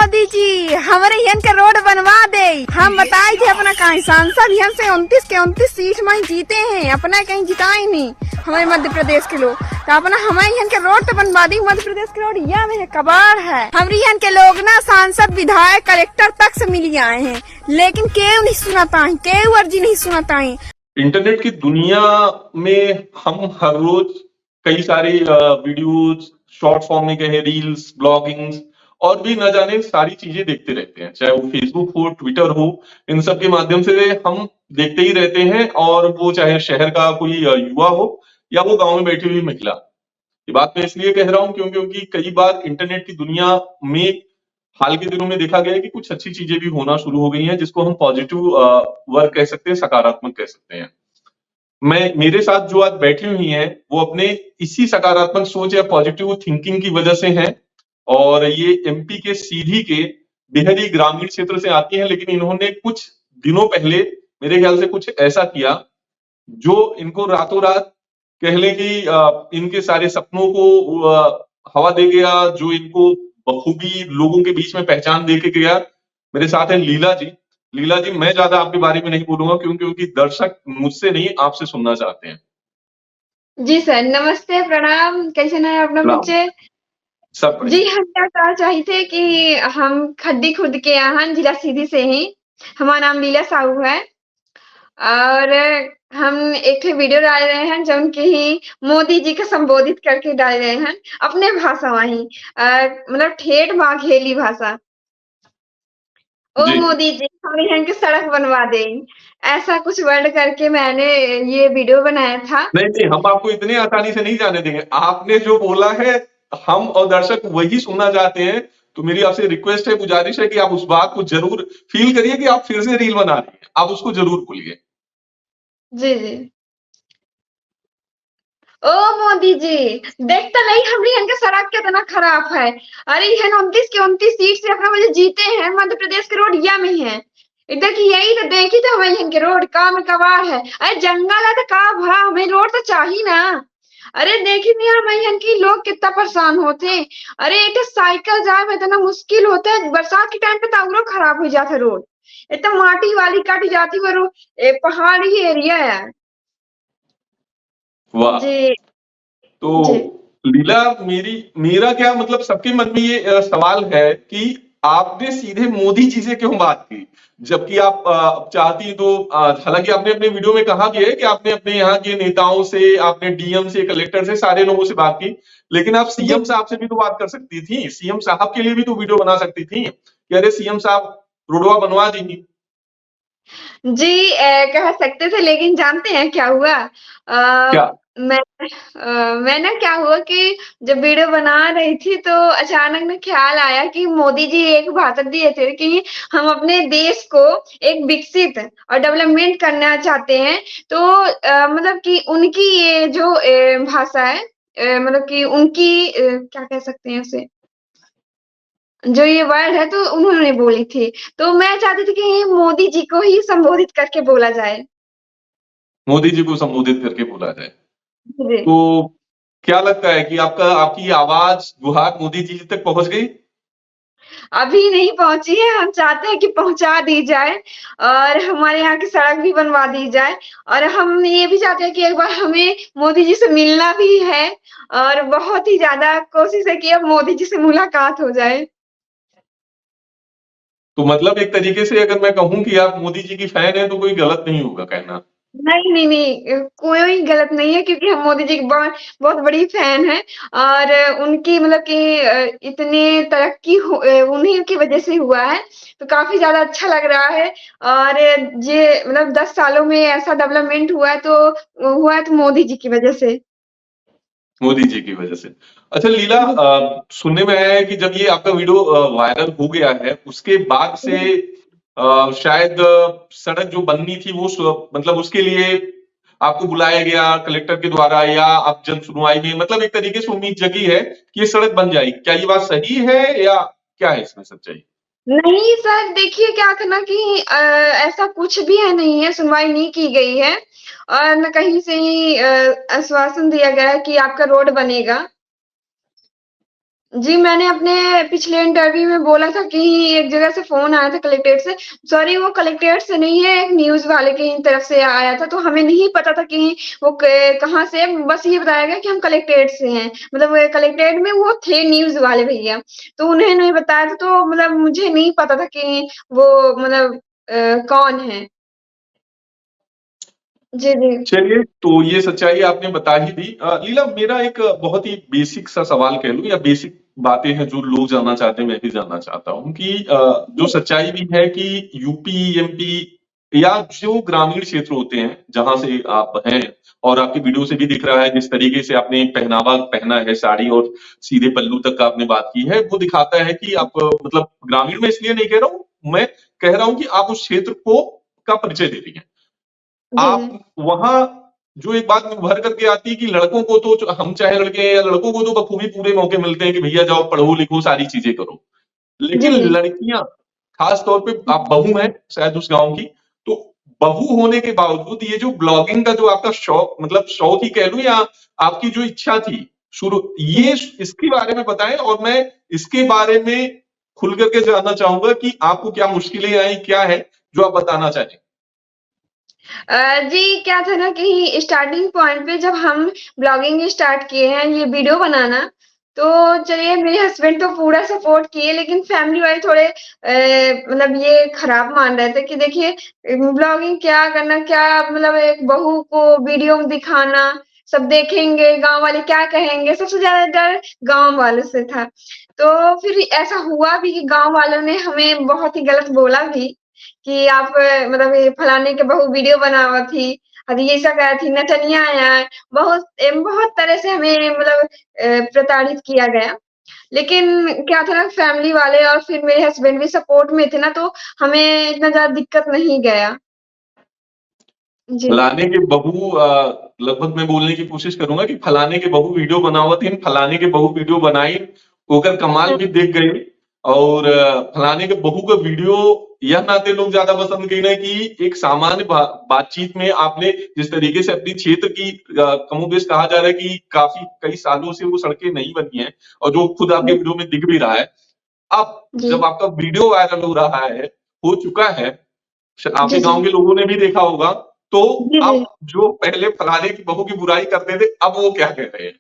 मोदी जी हमारे यहाँ के रोड बनवा दे। हम बताए थे अपना कहीं सांसद यहाँ से 29 के 29 सीट में जीते हैं, अपना कहीं जिताए नहीं हमारे मध्य प्रदेश के लोग। तो अपना हमारे यहाँ के रोड तो बनवा दी। मध्य प्रदेश के रोड यह में कबाड़ है। हमारे यहाँ के लोग ना सांसद विधायक कलेक्टर तक से मिल आए हैं, लेकिन क्यों नहीं सुनाता है, क्यों अर्जी नहीं सुनाता है। इंटरनेट की दुनिया में हम हर रोज कई सारे वीडियोस, शॉर्ट फॉर्म में कहे रील्स, ब्लॉगिंग्स और भी न जाने सारी चीजें देखते रहते हैं, चाहे वो फेसबुक हो, ट्विटर हो। इन सब के माध्यम से हम देखते ही रहते हैं, और वो चाहे शहर का कोई युवा हो या वो गांव में बैठी हुई महिला। ये बात मैं इसलिए कह रहा हूँ क्योंकि कई बार इंटरनेट की दुनिया में हाल के दिनों में देखा गया है कि कुछ अच्छी चीजें भी होना शुरू हो गई हैं, जिसको हम पॉजिटिव वर्क कह सकते हैं, सकारात्मक कह सकते हैं। मेरे साथ जो आज बैठी हुई हैं वो अपने इसी सकारात्मक सोच या पॉजिटिव थिंकिंग की वजह से हैं, और ये एमपी के सीधी के बेहद ग्रामीण क्षेत्र से आती हैं, लेकिन इन्होंने कुछ दिनों पहले मेरे ख्याल से कुछ ऐसा किया जो इनको रातों रात कह लें कि इनके सारे सपनों को हवा दे गया, जो इनको बखूबी लोगों के बीच में पहचान दे के गया। मेरे साथ है लीला जी। लीला जी, मैं ज्यादा आपके बारे में नहीं बोलूंगा क्योंकि दर्शक मुझसे नहीं आपसे सुनना चाहते हैं। जी सर, नमस्ते, प्रणाम, कैसे हैं अपना प्रणाम। बच्चे? सब जी, बढ़िया। हम क्या कहना चाहते कि हम खड्डी खुद के यहाँ जिला सीधी से ही, हमारा नाम लीला साहू है, और हम एक वीडियो डाल रहे हैं जो उनके ही मोदी जी को संबोधित करके डाल रहे हैं अपने भाषा में ही, मतलब ठेठ बाघेली भाषा। ओ जी। मोदी जी हमारे यहाँ की सड़क बनवा दें, ऐसा कुछ वर्ड करके मैंने ये वीडियो बनाया था। नहीं, हम आपको इतने आसानी से नहीं जाने देंगे। आपने जो बोला है हम और दर्शक वही सुनना चाहते हैं। तो मेरी आपसे रिक्वेस्ट है, गुजारिश है कि आप उस बात को जरूर फील करिए कि आप फिर से रील बना रही हैं। आप उसको जरूर बोलिए। जी जी। ओ मोदी जी, देखता नहीं हमारे यहाँ का सड़क कितना खराब है। अरे यहाँ 29 के 29 सीट से अपना वजह जीते हैं, मध्य प्रदेश के रोड या में है। इधर की यही तो देखी तो हमारे यहाँ के रोड का में कबाड़ है। अरे जंगल है तो का भा, हमें रोड तो चाहिए ना। अरे देखी नहीं हमारे यहाँ की लोग कितना परेशान होते हैं। अरे एक साइकिल जाए में इतना मुश्किल होता है, बरसात के टाइम पे तो और खराब हो जाता है रोड। इतना माटी वाली काटी जाती है रोड, पहाड़ी एरिया है। वाह। जी तो जी लीला, मेरा क्या मतलब, सबके मन में ये सवाल है कि आपने सीधे मोदी जी से क्यों बात की, जबकि आप चाहती तो हालांकि आपने अपने वीडियो में कहा भी है कि आपने अपने यहाँ के नेताओं से, आपने डीएम से, कलेक्टर से, सारे लोगों से बात की, लेकिन आप सीएम साहब से भी तो बात कर सकती थी। सीएम साहब के लिए भी तो वीडियो बना सकती थी कि अरे सीएम साहब रोडवा बनवा दीजिए। जी, कह सकते थे, लेकिन जानते हैं क्या हुआ? क्या? मैं ना क्या हुआ कि जब वीडियो बना रही थी तो अचानक ना ख्याल आया कि मोदी जी एक भाषण दिए थे कि हम अपने देश को एक विकसित और डेवलपमेंट करना चाहते हैं। तो मतलब कि उनकी ये जो भाषा है, मतलब कि उनकी क्या कह सकते हैं उसे, जो ये वर्ड है तो उन्होंने बोली थी। तो मैं चाहती थी कि मोदी जी को ही संबोधित करके बोला जाए। मोदी जी को संबोधित करके बोला जाए। जी। तो क्या लगता है कि आपकी आवाज गुहार मोदी जी तक पहुंच गई? अभी नहीं पहुंची है, हम चाहते हैं कि पहुंचा दी जाए और हमारे यहाँ की सड़क भी बनवा दी जाए, और हम ये भी चाहते हैं कि एक बार हमें मोदी जी से मिलना भी है, और बहुत ही ज्यादा कोशिश है कि अब मोदी जी से मुलाकात हो जाए। तो मतलब एक तरीके से अगर मैं कहूं कि आप मोदी जी की फैन हैं तो कोई गलत नहीं होगा कहना। नहीं नहीं नहीं, कोई गलत नहीं है, क्योंकि हम मोदी जी की बहुत बहुत बड़ी फैन है, और उनकी मतलब कि इतने तरक्की उन्हीं की वजह से हुआ है, तो काफी ज्यादा अच्छा लग रहा है। और ये मतलब 10 सालों में ऐसा डेवलपमेंट हुआ है तो मोदी जी की वजह से। मोदी जी की वजह से। अच्छा लीला, सुनने में आया है कि जब ये आपका वीडियो वायरल हो गया है उसके बाद से शायद सड़क जो बननी थी वो मतलब उसके लिए आपको बुलाया गया कलेक्टर के द्वारा, या आप जन सुनवाई में, मतलब एक तरीके से उम्मीद जगी है कि ये सड़क बन जाएगी। क्या ये बात सही है या क्या है इसमें सच्चाई? नहीं सर, देखिए क्या था ना कि ऐसा कुछ भी है नहीं है, सुनवाई नहीं की गई है, और न कहीं से ही आश्वासन दिया गया है कि आपका रोड बनेगा। जी, मैंने अपने पिछले इंटरव्यू में बोला था कि एक जगह से फ़ोन आया था कलेक्टेड से। सॉरी, वो कलेक्टेड से नहीं है, एक न्यूज़ वाले की तरफ से आया था, तो हमें नहीं पता था कि वो क कहाँ से है, बस ये बताया गया कि हम कलेक्टेड से हैं। मतलब कलेक्टेड में वो थे न्यूज़ वाले भैया, तो उन्होंने बताया था, तो मतलब मुझे नहीं पता था कि वो मतलब कौन है। जी, जी। चलिए, तो ये सच्चाई आपने बता ही दी। लीला, मेरा एक बहुत ही बेसिक सा सवाल कह लूं, या बेसिक बातें हैं जो लोग जानना चाहते हैं, मैं भी जानना चाहता हूं कि जो जी, सच्चाई भी है कि यूपी, एमपी या जो ग्रामीण क्षेत्र होते हैं जहां से आप हैं, और आपकी वीडियो से भी दिख रहा है जिस तरीके से आपने पहनावा पहना है, साड़ी और सीधे पल्लू तक का आपने बात की है, वो दिखाता है कि आप मतलब ग्रामीण में इसलिए नहीं कह रहा हूं, मैं कह रहा हूं कि आप उस क्षेत्र को का परिचय दे रही हैं। जी, आप वहां जो एक बात उभर करके आती है कि लड़कों को तो हम चाहे लड़के हैं या लड़कों को तो बखूबी पूरे मौके मिलते हैं कि भैया जाओ पढ़ो लिखो सारी चीजें करो, जी, लेकिन जी। लड़कियां, खास तौर पे आप बहू हैं शायद उस गांव की, तो बहू होने के बावजूद ये जो ब्लॉगिंग का जो आपका शौक, मतलब शौक ही कह लूं या आपकी जो इच्छा थी शुरू, ये इसके बारे में बताएं, और मैं इसके बारे में खुल करके जानना चाहूंगा कि आपको क्या मुश्किलें आई, क्या है जो आप बताना चाहें। जी, क्या था ना कि स्टार्टिंग पॉइंट पे जब हम ब्लॉगिंग स्टार्ट किए हैं, ये वीडियो बनाना, तो चलिए मेरे हस्बैंड तो पूरा सपोर्ट किए, लेकिन फैमिली वाले थोड़े मतलब ये खराब मान रहे थे कि देखिए ब्लॉगिंग क्या करना, क्या मतलब एक बहू को वीडियो में दिखाना, सब देखेंगे, गाँव वाले क्या कहेंगे, सबसे ज़्यादा डर गाँव वालों से था। तो फिर ऐसा हुआ भी कि गाँव वालों ने हमें बहुत ही गलत बोला भी कि आप मतलब ये फलाने के बहू वीडियो बनावत थी, अभी ऐसा करा थी, नचनिया है, बहुत तरह से हमें मतलब प्रताड़ित किया गया। लेकिन क्या था ना फैमिली वाले और फिर मेरे हस्बैंड भी सपोर्ट में थे ना, तो हमें इतना ज़्यादा दिक्कत नहीं गया। जी। फलाने के बहू लगभग मैं बोलने की कोशिश करूंगा कि फलाने के बहू वीडियो बनावत हिन, फलाने के बहू वीडियो बनाई, ओकर कमाल भी देख गई, और फलाने के बहू का वीडियो यह नाते लोग ज्यादा पसंद करें कि एक सामान्य बातचीत में आपने जिस तरीके से अपनी क्षेत्र की कमोबेश कहा जा रहा है कि काफी कई सालों से वो सड़कें नहीं बनी हैं, और जो खुद आपके वीडियो में दिख भी रहा है, अब जी। जब आपका वीडियो वायरल हो रहा है, हो चुका है, जी, आपके जी। गांव के लोगों ने भी देखा होगा, तो जी, जी। अब जो पहले फलाने की बहू की बुराई करते थे, अब वो क्या कह रहे हैं?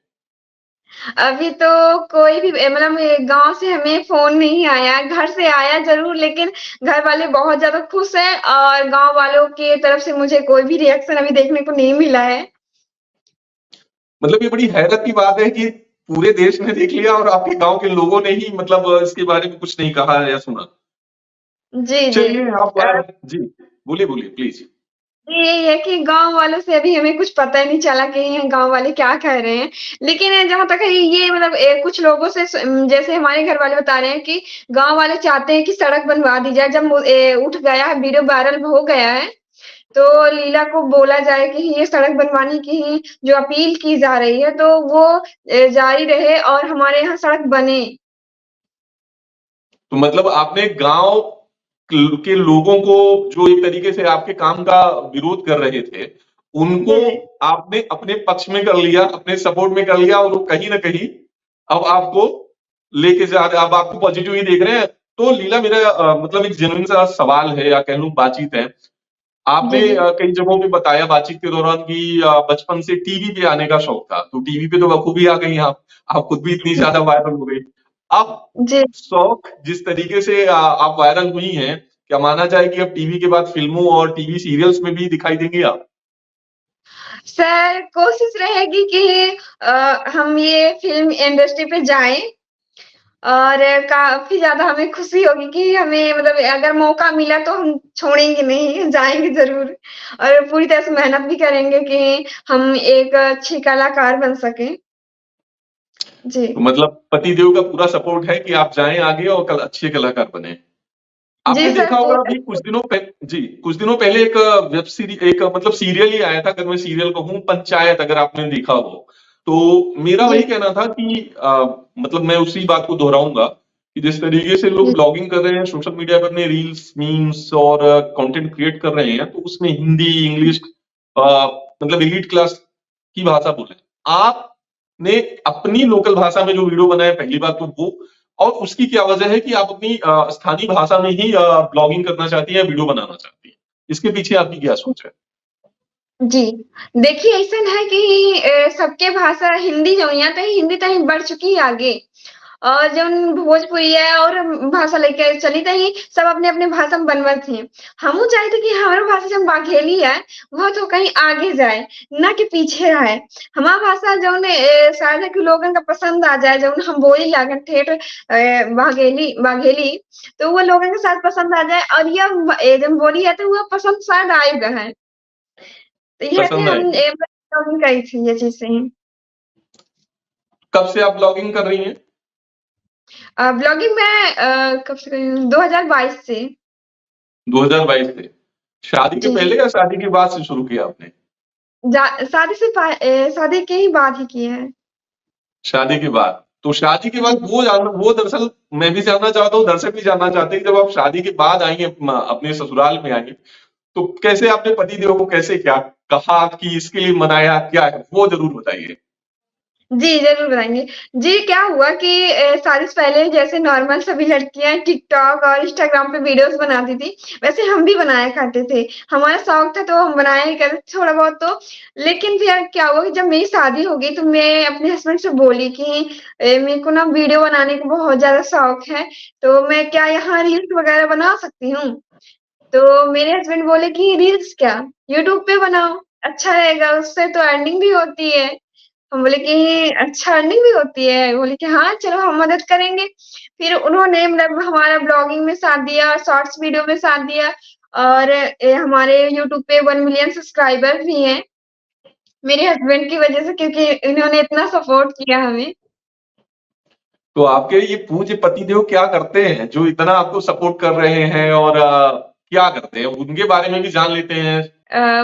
अभी तो कोई भी मतलब गाँव से हमें फ़ोन नहीं आया, घर से आया ज़रूर लेकिन घर वाले बहुत ज़्यादा खुश हैं और गाँव वालों की तरफ से मुझे कोई भी रिएक्शन अभी देखने को नहीं मिला है। मतलब ये बड़ी हैरत की बात है कि पूरे देश ने देख लिया और आपके गांव के लोगों ने ही मतलब इसके बारे में कुछ नहीं कहा या सुना। जी, जी। चलिए आप जी, बोलिए बोलिए प्लीज। यही है कि गाँव वालों से अभी हमें कुछ पता ही नहीं चला कि गाँव वाले क्या कह रहे हैं। लेकिन जहाँ तक है ये मतलब कुछ लोगों से जैसे हमारे घर वाले बता रहे हैं कि गाँव वाले चाहते हैं कि सड़क बनवा दी जाए। जब उठ गया है, वीडियो वायरल हो गया है, तो लीला को बोला जाए कि ये सड़क बनवाने की ही जो अपील की जा रही है, तो वो जारी रहे और हमारे यहाँ सड़क बने। तो मतलब आपने गांव के लोगों को जो एक तरीके से आपके काम का विरोध कर रहे थे, उनको जी, जी। आपने अपने पक्ष में कर लिया, अपने सपोर्ट में कर लिया, और वो कहीं ना कहीं अब आपको लेके जा रहे, अब आपको पॉजिटिव ही देख रहे हैं। तो लीला, मेरा मतलब एक जेन्युइन सा सवाल है या कह लूं बातचीत है। आपने जी, जी। कई जगहों पे बताया बातचीत के दौरान कि बचपन से टीवी पे आने का शौक था, तो टीवी पे तो बखूबी आ गई आप खुद भी इतनी ज्यादा वायरल हो गई। अब जी। शौक जिस तरीके से आप वायरल हुई हैं, क्या माना जाए कि अब टीवी के बाद फिल्मों और टीवी सीरियल्स में भी दिखाई देंगी आप? सर कोशिश रहेगी कि हम ये फ़िल्म इंडस्ट्री पे जाएँ और काफ़ी ज़्यादा हमें खुशी होगी कि हमें मतलब अगर मौका मिला तो हम छोड़ेंगे नहीं, जाएँगे ज़रूर और पूरी तरह से मेहनत भी करेंगे कि हम एक अच्छी कलाकार बन सकें। जी। तो मतलब पतिदेव का पूरा सपोर्ट है कि आप जाएं आगे और अच्छे कलाकार बने। जी आपने सर, देखा होगा पूरा अभी कुछ दिनों पहले, जी, कुछ दिनों पहले एक वेब सीरीज, एक मतलब सीरियल ही आया था, अगर मैं सीरियल कहूँ, पंचायत, अगर आपने देखा हो, तो मेरा जी, वही कहना था कि मतलब मैं उसी बात को दोहराऊंगा कि जिस तरीके से लोग जी, ब्लॉगिंग कर रहे हैं, सोशल मीडिया पर अपने रील्स, मीम्स और कंटेंट क्रिएट कर रहे हैं, तो उसमें हिंदी, इंग्लिश, मतलब एलीट क्लास की भाषा बोले, आप ने अपनी लोकल भाषा में जो वीडियो बनाए, पहली बात तो वो, और उसकी क्या वजह है कि आप अपनी स्थानीय भाषा में ही ब्लॉगिंग करना चाहती हैं, वीडियो बनाना चाहती हैं? इसके पीछे आपकी क्या सोच है? जी, देखिए ऐसन है कि सबके भाषा हिंदी जौन यहाँ तक हिंदी तनी बढ़ चुकी है आगे और जौन भोजपुरी है और भाषा लेके चली तही सब अपने-अपने भाषा में बनवत हैं। हमहू चाहते कि हमारो भाषा जौन बाघेली है, वह तो कहीं आगे जाए, ना कि पीछे रहे। हमार भाषा जौन शायद है कि लोगन का पसंद आ जाए, जौन हम बोली लागन ठेठ बाघेली बाघेली, तो वो लोगन के साथ पसंद आ जाए और यह जौन बोली है तो वो पसंद शायद आएगा है। तो यह से पसंद हम आएगी। ब्लॉगिंग करी थी ये चीज़ से ही। कब से आप ब्लॉगिंग कर रही हैं? ब्लॉगिंग मैं कब से करी हूँ 2022 से। 2022 से। शादी के जी, पहले जी। या शादी के बाद से शुरू किया आपने? शादी के ही बाद ही किए हैं। शादी के बाद। तो शादी के बाद वो दरअसल मैं भी जानना चाहता हूँ, दर्शक भी जानना चाहते हैं कि जब आप शादी के बाद आई हैं अपने ससुराल में आई हैं, तो कैसे आपने पतिदेव को कैसे क्या कहा कि इसके लिए मनाया, क्या है? वो ज़रूर बताइए। जी, ज़रूर बताएँगे। जी, क्या हुआ कि शादी से पहले जैसे नॉर्मल सभी लड़कियाँ टिकटॉक और इंस्टाग्राम पे वीडियोज़ बनाती थी, वैसे हम भी बनाया करते थे। हमारा शौक था तो हम बनाया ही करते थे थोड़ा बहुत तो। लेकिन फिर क्या हुआ कि जब मेरी शादी हो गई तो मैं अपने हस्बैंड से बोली कि मेरे को ना वीडियो बनाने का बहुत ज़्यादा शौक है, तो मैं क्या यहाँ रील्स वगैरह बना सकती हूँ? तो मेरे हस्बैंड बोले कि रील्स क्या? यूट्यूब पे बनाओ, अच्छा रहेगा, उससे तो अर्निंग भी होती है। हम बोले कि अच्छा अर्निंग भी होती है? बोले कि हाँ, चलो हम मदद करेंगे। फिर उन्होंने मतलब हमारा ब्लॉगिंग में साथ दिया, शॉर्ट्स वीडियो में साथ दिया और हमारे यूट्यूब पे 1 मिलियन सब्सक्राइबर भी हैं, मेरे हस्बैंड की वज़ह से क्योंकि इन्होंने इतना सपोर्ट किया हमें। तो आपके ये पूज्य पतिदेव क्या करते हैं, जो इतना आपको सपोर्ट कर रहे हैं और क्या करते हैं? उनके बारे में भी जान लेते हैं।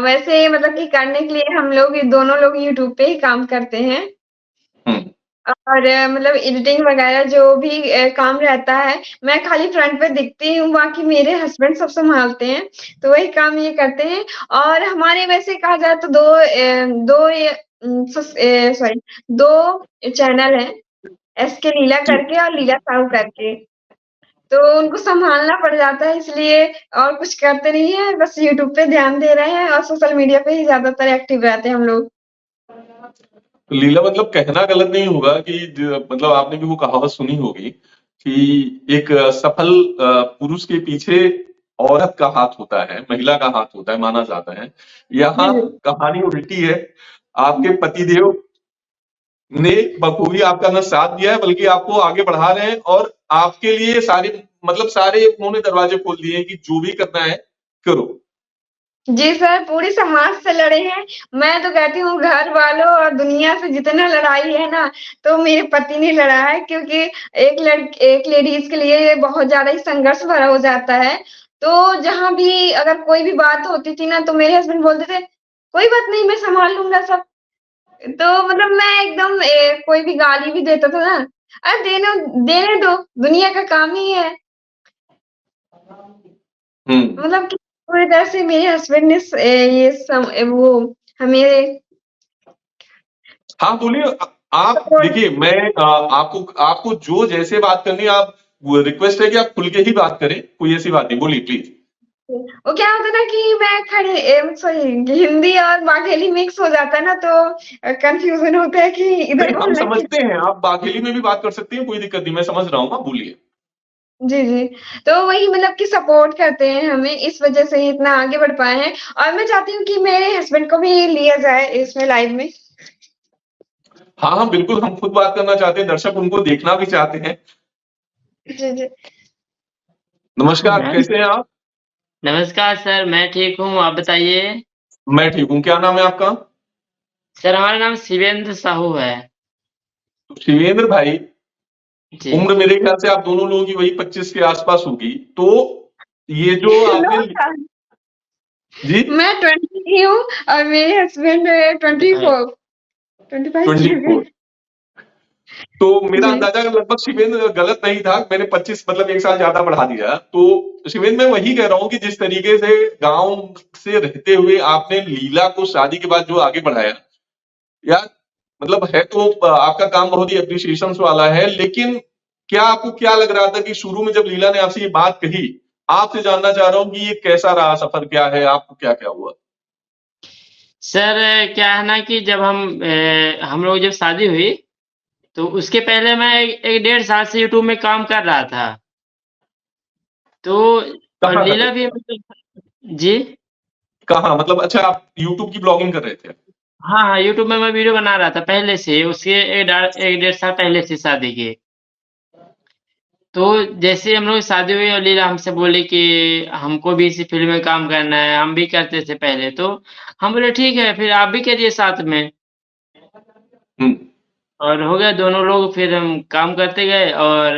वैसे मतलब कि करने के लिए हम लोग दोनों लोग यूट्यूब पे ही काम करते हैं। हुँ। और मतलब एडिटिंग वगैरह जो भी काम रहता है, मैं खाली फ्रंट पे दिखती हूँ, बाकी मेरे हस्बैंड सब सँभालते हैं, तो वही काम ये करते हैं। और हमारे वैसे कहा जाए तो 2 चैनल हैं, एसके लीला जी। करके और लीला साहू करके। तो उनको सँभालना पड़ जाता है इसलिए और कुछ करते नहीं हैं, बस यूट्यूब पे ध्यान दे रहे हैं और सोशल मीडिया पे ही ज़्यादातर एक्टिव रहते हैं हम लोग। तो लीला मतलब कहना गलत नहीं होगा कि मतलब आपने भी वो कहावत सुनी होगी कि एक सफल पुरुष के पीछे औरत का हाथ होता है, महिला का हाथ होता है, माना जाता है। जी, यहाँ जी। कहानी उल्टी है। आपके पतिदेव ने बखूबी आपका न साथ दिया है, बल्कि आपको आगे बढ़ा रहे हैं और आपके लिए सारे उन्होंने दरवाजे खोल दिए हैं कि जो भी करना है, करो। जी सर, पूरी समाज से लड़े हैं। मैं तो कहती हूँ घर वालों और दुनिया से जितना लड़ाई है ना, तो मेरे पति ने लड़ा है क्योंकि एक लेडीज़ के लिए ये बहुत ज़्यादा ही संघर्ष भरा हो जाता है। तो जहाँ भी अगर कोई भी बात होती थी ना, तो मेरे हस्बैंड बोलते थे, "कोई बात नहीं, मैं सँभाल लूँगा सब।" तो मतलब मैं एकदम कोई भी गाली भी देता था ना, "अरे देने दो, दुनिया का काम ही है।" हुँ। मतलब कि पूरी तरह से मेरे हस्बैंड ने ये वो हमें हाँ, बोलिए। आप सपोर्ट देखिए, मैं आपको आपको जो जैसे बात करनी है, आप वो रिक्वेस्ट है कि आप खुल के ही बात करें, कोई ऐसी बात नहीं, बोलिए प्लीज़। वो क्या होता है ना कि मैं सॉरी हिंदी और बाघेली मिक्स हो जाता है ना तो कंफ्यूजन होता है कि इधर नहीं, हम बोलना कि समझते हैं, आप बाघेली में भी बात कर सकती हैं, कोई दिक्कत नहीं, मैं समझ रहा हूँ, आप बोलिए। जी, जी। तो वही मतलब कि सपोर्ट करते हैं हमें, इस वज़ह से ही इतना आगे बढ़ पाए हैं और मैं चाहती हूँ कि मेरे हस्बैंड को भी लिया जाए इसमें लाइव में। हाँ, हाँ, बिल्कुल, हम खुद बात करना चाहते हैं, दर्शक उनको देखना भी चाहते हैं। जी, जी। नमस्कार, कैसे हैं आप? नमस्कार सर, मैं ठीक हूँ, आप बताइए? मैं ठीक हूँ, क्या नाम है आपका? सर हमारा नाम शिवेंद्र साहू है। तो शिवेंद्र भाई, जी। उम्र मेरे ख्याल से आप दोनों लोगों की वही 25 के आस-पास होगी, तो ये जो आपने नो सर, जी? मैं 20 की हूँ और मेरे हस्बैंड 24 25 की हो 24। गई। तो मेरा जी। अंदाजा लगभग शिवेंद्र गलत नहीं था, मैंने 25 मतलब 1 साल ज़्यादा बढ़ा दिया। तो शिवेंद्र, मैं वही कह रहा हूँ कि जिस तरीके से गाँव से रहते हुए आपने लीला को शादी के बाद जो आगे बढ़ाया, यार मतलब है तो आपका काम बहुत ही अप्रिसिएशन वाला है, लेकिन क्या आपको क्या लग रहा था कि शुरू में जब लीला ने आपसे ये बात कही, आपसे जानना चाह रहा हूँ कि ये कैसा रहा सफर, क्या है, आपको क्या क्या हुआ? सर क्या है ना कि जब हम लोग जब शादी हुई तो उसके पहले मैं एक 1.5 साल से यूट्यूब में काम कर रहा था। तो और कहाँ कर लीला रहे भी थे? मतलब जी कहाँ मतलब? अच्छा, आप यूट्यूब की ब्लॉगिंग कर रहे थे? हाँ, हाँ, यूट्यूब में मैं वीडियो बना रहा था पहले से, उसके 1 डेढ़ साल पहले से शादी के। तो जैसे हम लोग की शादी हुई और लीला हमसे बोली कि हमको भी इसी फ़ील्ड में काम करना है, हम भी करते थे पहले, तो हम बोले ठीक है, फिर आप भी करिए साथ में। हम्म। और हो गया दोनों लोग फिर हम काम करते गए और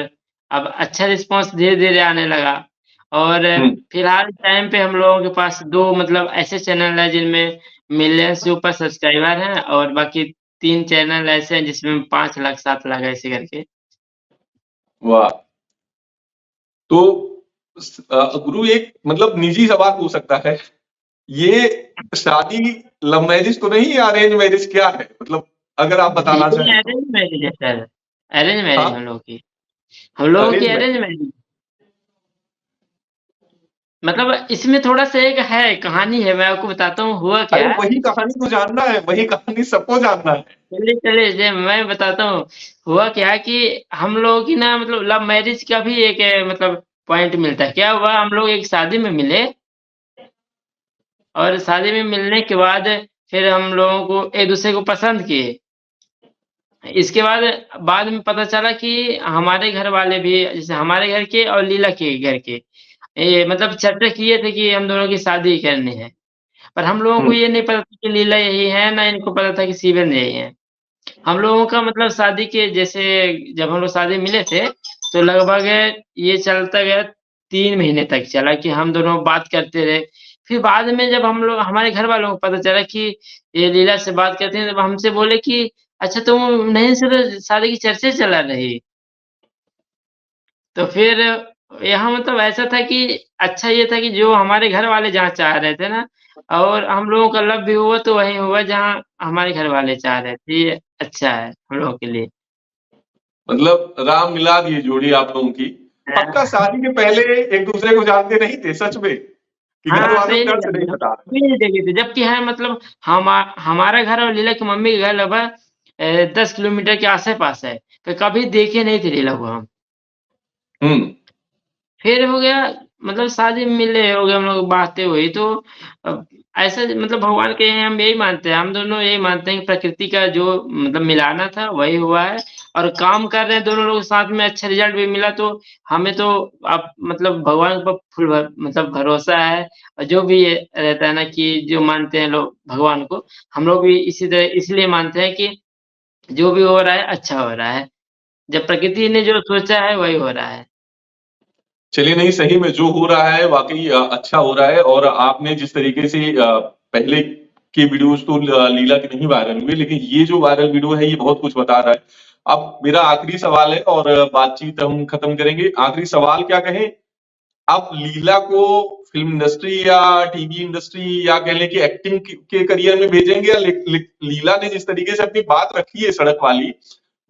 अब अच्छा रिस्पॉन्स धीरे-धीरे आने लगा। और हम्म। फिलहाल टाइम पे हम लोगों के पास 2 मतलब ऐसे चैनल हैं जिनमें मिलियन से ऊपर सब्सक्राइबर हैं और बाकी 3 चैनल ऐसे हैं जिसमें 5 लाख 7 लाख ऐसे करके। वाह! तो गुरु एक मतलब निजी सवाल हो सकता है, ये शादी लव मैरिज तो नहीं या अरेंज मैरिज, क्या है मतलब, अगर आप जी, बताना ये चाहें तो? अरेंज मैरिज है सर, अरेंज मैरिज हाँ, हम लोगों की। हम लोगों की अरेंज अरेंज मैरिज। मैरिज मतलब इसमें थोड़ा-सा एक है, कहानी है, मैं आपको बताता हूँ हुआ अरे क्या है। वही कहानी तो जानना है, वही कहानी सबको जानना है। चलिए जे मैं बताता हूँ, हुआ क्या कि हम लोगों की ना मतलब लव मैरिज का भी एक मतलब पॉइंट मिलता है। क्या हुआ हम लोग एक शादी में मिले और शादी में मिलने के बाद फिर हम लोगों को एक-दूसरे को पसंद किए। इसके बाद में पता चला कि हमारे घर वाले भी जैसे हमारे घर के और लीला के घर के मतलब चर्चा किए थे कि हम दोनों की शादी करनी है। पर हम लोगों को हम्म। ये नहीं पता था कि लीला यही है, ना इनको पता था कि शिवन यही है। हम लोगों का मतलब शादी के जैसे जब हम लोग शादी मिले थे, तो लगभग ये चलता गया 3 महीने तक चला कि हम दोनों बात करते रहे। फिर बाद में जब हम लोग हमारे घर वालों को पता चला कि ये लीला से बात करते हैं, तब हमसे बोले कि अच्छा तुम नहीं से तो शादी की चर्चा चला रही। तो फिर यहाँ मतलब ऐसा था कि अच्छा ये था कि जो हमारे घर वाले जहाँ चाह रहे थे ना और हम लोगों का लव भी हुआ तो वहीं हुआ जहाँ हमारे घर वाले चाह रहे थे। ये अच्छा है हम लोगों के लिए। मतलब राम मिला दिए जोड़ी आप लोगों की। पक्का हाँ, शादी के पहले एक दूसरे को जानते नहीं थे सच में, कि घर हाँ, वालों सही को डर लगा से नहीं हम बता रहे? भी नहीं देखे थे। जबकि है मतलब हमारा घर और लीला की मम्मी का घर लगभग 10 किलोमीटर के आसे-पास है। तो कभी देखे नहीं थे लीला को हम। हम्म। फिर हो गया मतलब शादी में मिले हो गए हम लोग बातें हुई तो अब ऐसा मतलब भगवान के हैं हम यही मानते हैं हम दोनों यही मानते हैं कि प्रकृति का जो मतलब मिलाना था वही हुआ है और काम कर रहे हैं दोनों लोग साथ में अच्छा रिजल्ट भी मिला तो हमें तो आप मतलब भगवान पर मतलब भरोसा है और जो भी ये रहता है ना कि जो मानते हैं लोग भगवान को हम लोग भी इसी तरह इसलिए मानते हैं कि जो भी हो रहा है अच्छा हो रहा है जब प्रकृति ने जो सोचा है वही हो रहा है। चलिए, नहीं सही में जो हो रहा है वाक़ई अच्छा हो रहा है, और आपने जिस तरीके से पहले की वीडियोज़ तो लीला की नहीं वायरल हुई, लेकिन ये जो वायरल वीडियो है ये बहुत कुछ बता रहा है। अब मेरा आखिरी सवाल है और बातचीत हम खत्म करेंगे। आखिरी सवाल क्या कहें, आप लीला को फ़िल्म इंडस्ट्री या टीवी इंडस्ट्री या कह लें कि एक्टिंग के करियर में भेजेंगे, या लीला ने जिस तरीके से अपनी बात रखी है सड़क वाली,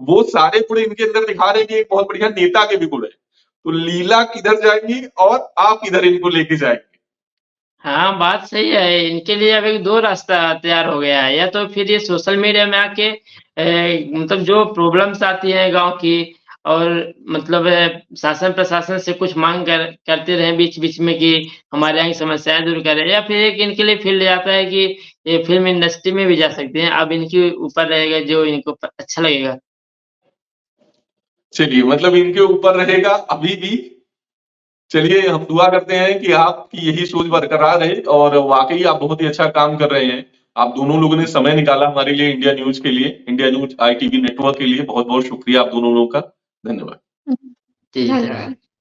वो सारे गुण इनके अंदर दिखा रहे हैं कि एक बहुत बढ़िया नेता के भी गुण है। तो लीला किधर जाएंगी और आप किधर इनको लेके जाएंगे? हाँ, बात सही है। इनके लिए अब एक 2 रास्ता तैयार हो गया है। या तो फिर ये सोशल मीडिया में आके मतलब जो प्रॉब्लम्स आती हैं गाँव की और मतलब शासन प्रशासन से कुछ माँग करते रहें बीच-बीच में कि हमारे यहाँ की समस्याएँ दूर करें या फिर एक इनके लिए फ़ील्ड आता है कि ये फ़िल्म इंडस्ट्री में भी जा सकते हैं। अब इनके ऊपर रहेगा जो इनको अच्छा लगेगा। चलिए, मतलब इनके ऊपर रहेगा अभी भी। चलिए, हम दुआ करते हैं कि आपकी यही सोच बरकरार रहे, और वाकई आप बहुत ही अच्छा काम कर रहे हैं। आप दोनों लोगों ने समय निकाला हमारे लिए, इंडिया न्यूज के लिए, इंडिया न्यूज ITV नेटवर्क के लिए बहुत बहुत शुक्रिया आप दोनों लोगों का। धन्यवाद। जी, धन्यवाद। धन्यवाद।